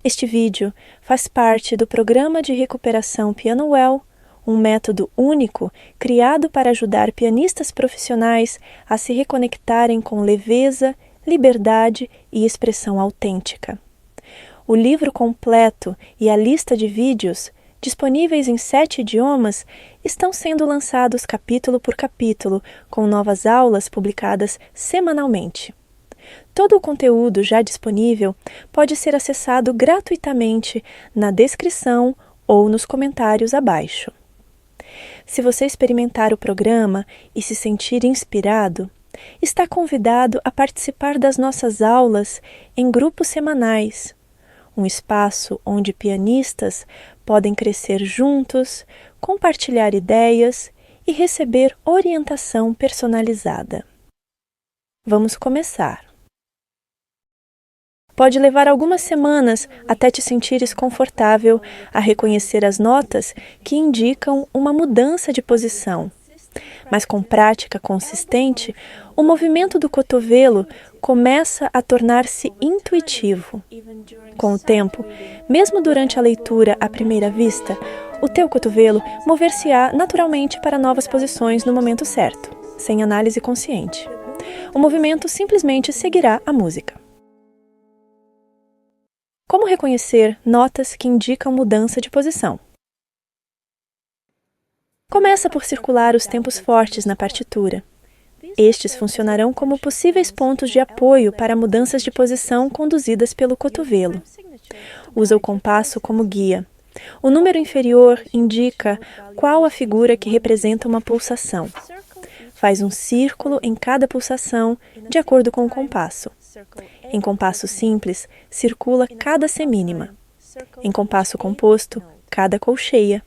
Este vídeo faz parte do Programa de Recuperação PianoWell, um método único criado para ajudar pianistas profissionais a se reconectarem com leveza, liberdade e expressão autêntica. O livro completo e a lista de vídeos, disponíveis em 7 idiomas, estão sendo lançados capítulo por capítulo, com novas aulas publicadas semanalmente. Todo o conteúdo já disponível pode ser acessado gratuitamente na descrição ou nos comentários abaixo. Se você experimentar o programa e se sentir inspirado, está convidado a participar das nossas aulas em grupos semanais, um espaço onde pianistas podem crescer juntos, compartilhar ideias e receber orientação personalizada. Vamos começar! Pode levar algumas semanas até te sentires confortável a reconhecer as notas que indicam uma mudança de posição. Mas com prática consistente, o movimento do cotovelo começa a tornar-se intuitivo. Com o tempo, mesmo durante a leitura à primeira vista, o teu cotovelo mover-se-á naturalmente para novas posições no momento certo, sem análise consciente. O movimento simplesmente seguirá a música. Como reconhecer notas que indicam mudança de posição? Começa por circular os tempos fortes na partitura. Estes funcionarão como possíveis pontos de apoio para mudanças de posição conduzidas pelo cotovelo. Usa o compasso como guia. O número inferior indica qual a figura que representa uma pulsação. Faz um círculo em cada pulsação de acordo com o compasso. Em compasso simples, circula cada semínima. Em compasso composto, cada colcheia.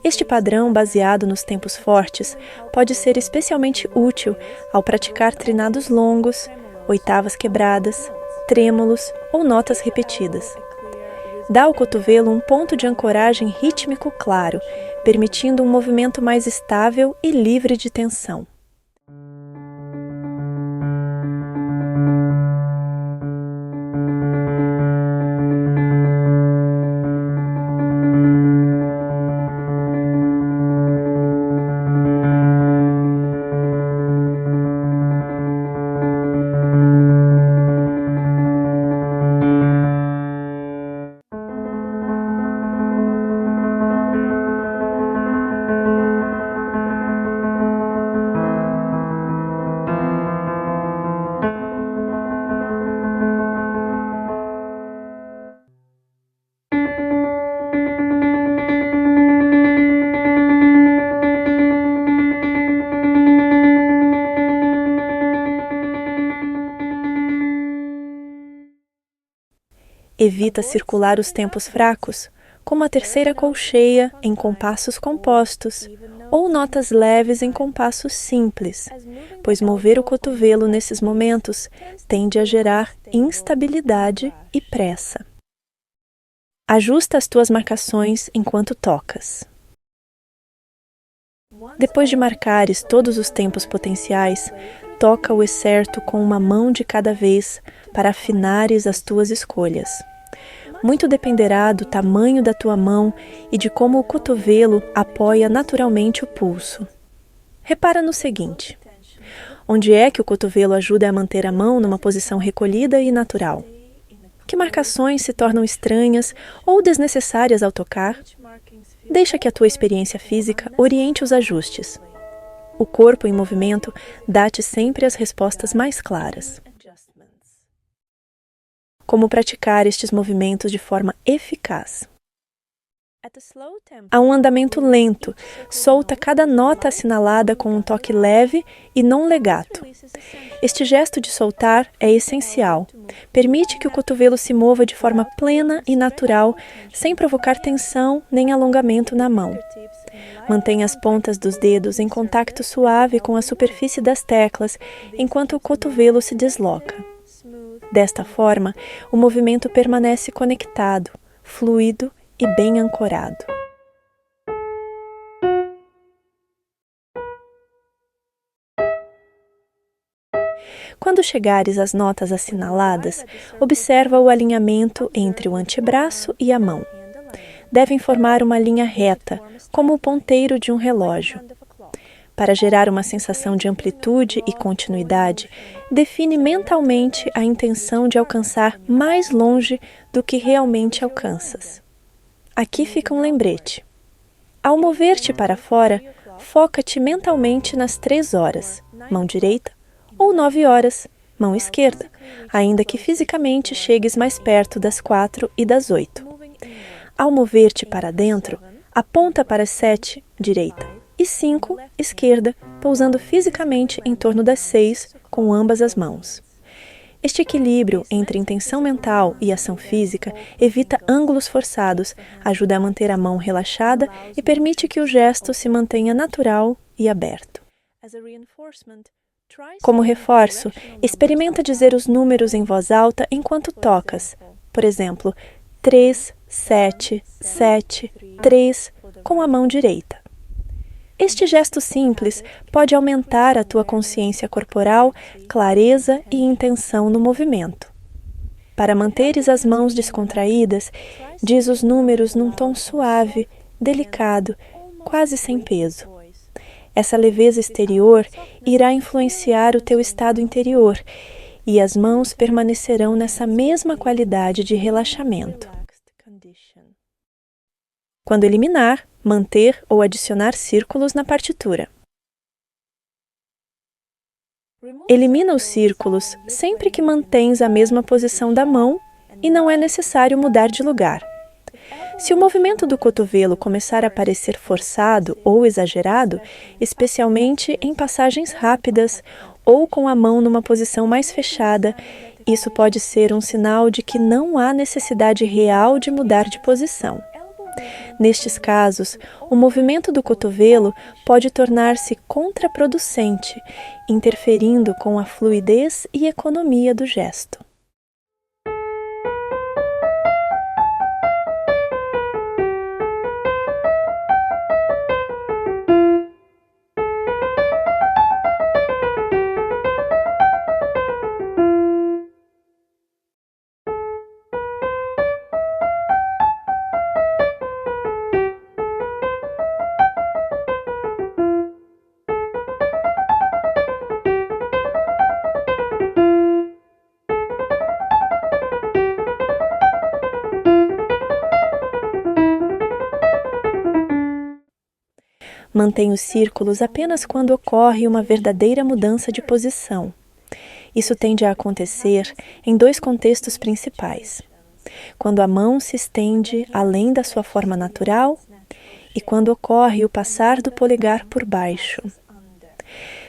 Este padrão, baseado nos tempos fortes, pode ser especialmente útil ao praticar trinados longos, oitavas quebradas, trêmulos ou notas repetidas. Dá ao cotovelo um ponto de ancoragem rítmico claro, permitindo um movimento mais estável e livre de tensão. Evita circular os tempos fracos, como a terceira colcheia em compassos compostos, ou notas leves em compassos simples, pois mover o cotovelo nesses momentos tende a gerar instabilidade e pressa. Ajusta as tuas marcações enquanto tocas. Depois de marcares todos os tempos potenciais, toca o excerto com uma mão de cada vez para afinares as tuas escolhas. Muito dependerá do tamanho da tua mão e de como o cotovelo apoia naturalmente o pulso. Repara no seguinte: onde é que o cotovelo ajuda a manter a mão numa posição recolhida e natural? Que marcações se tornam estranhas ou desnecessárias ao tocar? Deixa que a tua experiência física oriente os ajustes. O corpo em movimento dá-te sempre as respostas mais claras. Como praticar estes movimentos de forma eficaz? A um andamento lento, solta cada nota assinalada com um toque leve e não legato. Este gesto de soltar é essencial. Permite que o cotovelo se mova de forma plena e natural, sem provocar tensão nem alongamento na mão. Mantenha as pontas dos dedos em contato suave com a superfície das teclas, enquanto o cotovelo se desloca. Desta forma, o movimento permanece conectado, fluido e bem ancorado. Quando chegares às notas assinaladas, observa o alinhamento entre o antebraço e a mão. Devem formar uma linha reta, como o ponteiro de um relógio. Para gerar uma sensação de amplitude e continuidade, define mentalmente a intenção de alcançar mais longe do que realmente alcanças. Aqui fica um lembrete. Ao mover-te para fora, foca-te mentalmente nas 3 horas, mão direita, ou 9 horas, mão esquerda, ainda que fisicamente chegues mais perto das 4 e das 8. Ao mover-te para dentro, aponta para as 7, direita, e 5, esquerda, pousando fisicamente em torno das 6, com ambas as mãos. Este equilíbrio entre intenção mental e ação física evita ângulos forçados, ajuda a manter a mão relaxada e permite que o gesto se mantenha natural e aberto. Como reforço, experimenta dizer os números em voz alta enquanto tocas. Por exemplo, 3, 7, 7, 3, com a mão direita. Este gesto simples pode aumentar a tua consciência corporal, clareza e intenção no movimento. Para manteres as mãos descontraídas, diz os números num tom suave, delicado, quase sem peso. Essa leveza exterior irá influenciar o teu estado interior e as mãos permanecerão nessa mesma qualidade de relaxamento. Quando eliminar, manter ou adicionar círculos na partitura. Elimina os círculos sempre que mantens a mesma posição da mão e não é necessário mudar de lugar. Se o movimento do cotovelo começar a parecer forçado ou exagerado, especialmente em passagens rápidas ou com a mão numa posição mais fechada, isso pode ser um sinal de que não há necessidade real de mudar de posição. Nestes casos, o movimento do cotovelo pode tornar-se contraproducente, interferindo com a fluidez e economia do gesto. Mantenha os círculos apenas quando ocorre uma verdadeira mudança de posição. Isso tende a acontecer em 2 contextos principais: quando a mão se estende além da sua forma natural e quando ocorre o passar do polegar por baixo.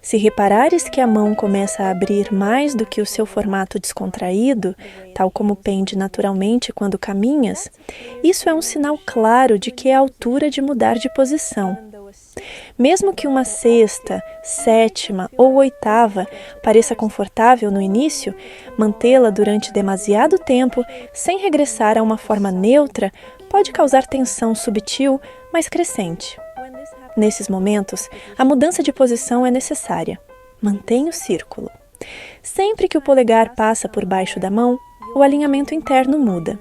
Se reparares que a mão começa a abrir mais do que o seu formato descontraído, tal como pende naturalmente quando caminhas, isso é um sinal claro de que é a altura de mudar de posição. Mesmo que uma 6ª, 7ª ou 8ª pareça confortável no início, mantê-la durante demasiado tempo, sem regressar a uma forma neutra, pode causar tensão subtil, mas crescente. Nesses momentos, a mudança de posição é necessária. Mantenha o círculo. Sempre que o polegar passa por baixo da mão, o alinhamento interno muda.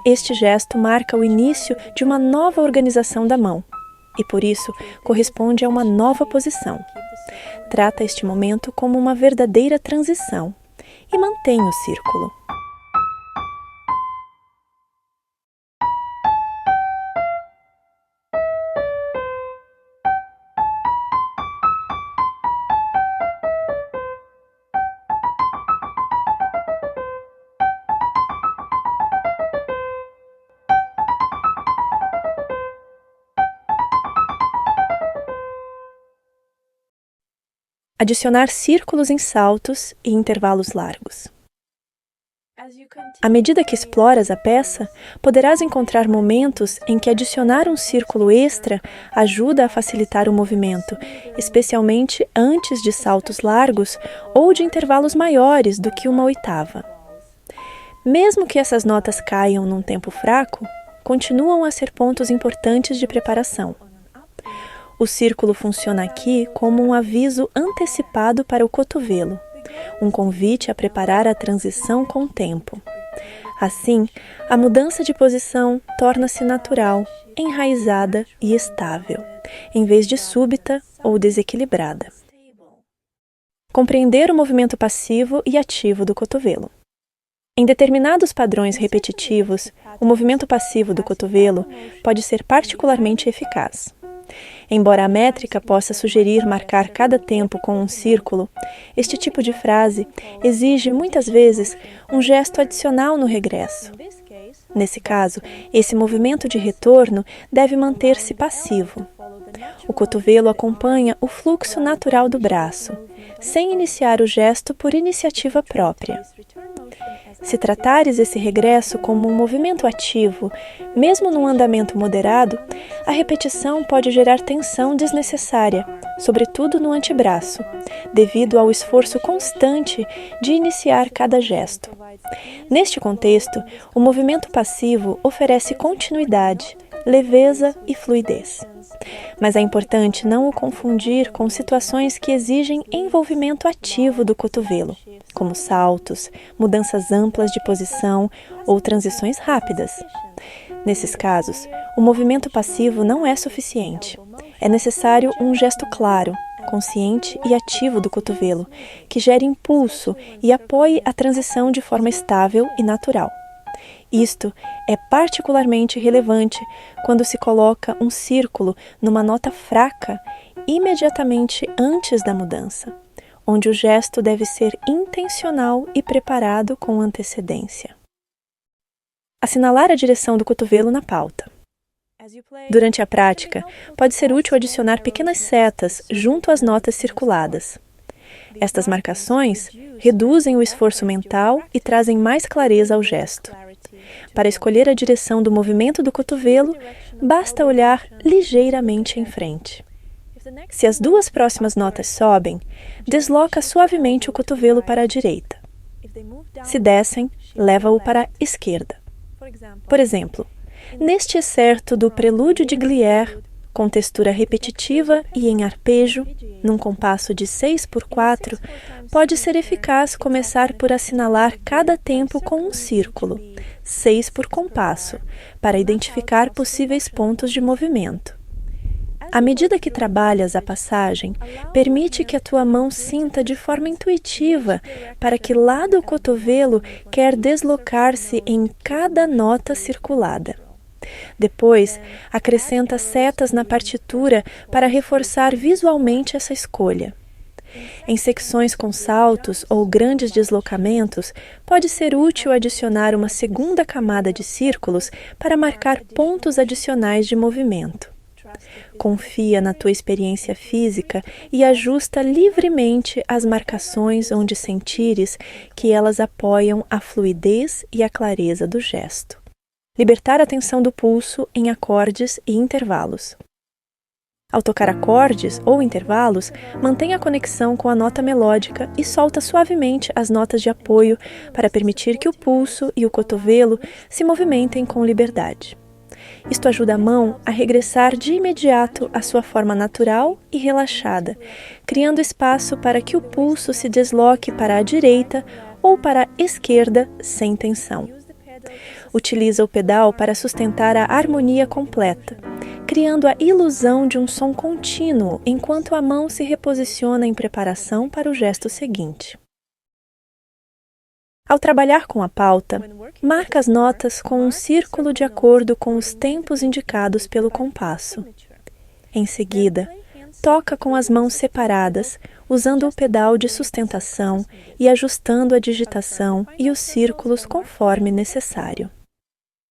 Este gesto marca o início de uma nova organização da mão e, por isso, corresponde a uma nova posição. Trata este momento como uma verdadeira transição e mantenha o círculo. Adicionar círculos em saltos e intervalos largos. À medida que exploras a peça, poderás encontrar momentos em que adicionar um círculo extra ajuda a facilitar o movimento, especialmente antes de saltos largos ou de intervalos maiores do que 1/8. Mesmo que essas notas caiam num tempo fraco, continuam a ser pontos importantes de preparação. O círculo funciona aqui como um aviso antecipado para o cotovelo, um convite a preparar a transição com o tempo. Assim, a mudança de posição torna-se natural, enraizada e estável, em vez de súbita ou desequilibrada. Compreender o movimento passivo e ativo do cotovelo. Em determinados padrões repetitivos, o movimento passivo do cotovelo pode ser particularmente eficaz. Embora a métrica possa sugerir marcar cada tempo com um círculo, este tipo de frase exige muitas vezes um gesto adicional no regresso. Nesse caso, esse movimento de retorno deve manter-se passivo. O cotovelo acompanha o fluxo natural do braço, sem iniciar o gesto por iniciativa própria. Se tratares esse regresso como um movimento ativo, mesmo num andamento moderado, a repetição pode gerar tensão desnecessária, sobretudo no antebraço, devido ao esforço constante de iniciar cada gesto. Neste contexto, o movimento passivo oferece continuidade, leveza e fluidez. Mas é importante não o confundir com situações que exigem envolvimento ativo do cotovelo, como saltos, mudanças amplas de posição ou transições rápidas. Nesses casos, o movimento passivo não é suficiente. É necessário um gesto claro, consciente e ativo do cotovelo, que gere impulso e apoie a transição de forma estável e natural. Isto é particularmente relevante quando se coloca um círculo numa nota fraca imediatamente antes da mudança, onde o gesto deve ser intencional e preparado com antecedência. Assinalar a direção do cotovelo na pauta. Durante a prática, pode ser útil adicionar pequenas setas junto às notas circuladas. Estas marcações reduzem o esforço mental e trazem mais clareza ao gesto. Para escolher a direção do movimento do cotovelo, basta olhar ligeiramente em frente. Se as duas próximas notas sobem, desloca suavemente o cotovelo para a direita. Se descem, leva-o para a esquerda. Por exemplo, neste excerto do Prelúdio de Glier, com textura repetitiva e em arpejo, num compasso de 6/4, pode ser eficaz começar por assinalar cada tempo com um círculo, 6 por compasso, para identificar possíveis pontos de movimento. À medida que trabalhas a passagem, permite que a tua mão sinta de forma intuitiva para que lado o cotovelo quer deslocar-se em cada nota circulada. Depois, acrescenta setas na partitura para reforçar visualmente essa escolha. Em secções com saltos ou grandes deslocamentos, pode ser útil adicionar uma segunda camada de círculos para marcar pontos adicionais de movimento. Confia na tua experiência física e ajusta livremente as marcações onde sentires que elas apoiam a fluidez e a clareza do gesto. Libertar a tensão do pulso em acordes e intervalos. Ao tocar acordes ou intervalos, mantenha a conexão com a nota melódica e solta suavemente as notas de apoio para permitir que o pulso e o cotovelo se movimentem com liberdade. Isto ajuda a mão a regressar de imediato à sua forma natural e relaxada, criando espaço para que o pulso se desloque para a direita ou para a esquerda sem tensão. Utiliza o pedal para sustentar a harmonia completa, criando a ilusão de um som contínuo enquanto a mão se reposiciona em preparação para o gesto seguinte. Ao trabalhar com a pauta, marca as notas com um círculo de acordo com os tempos indicados pelo compasso. Em seguida, toca com as mãos separadas, usando o pedal de sustentação e ajustando a digitação e os círculos conforme necessário.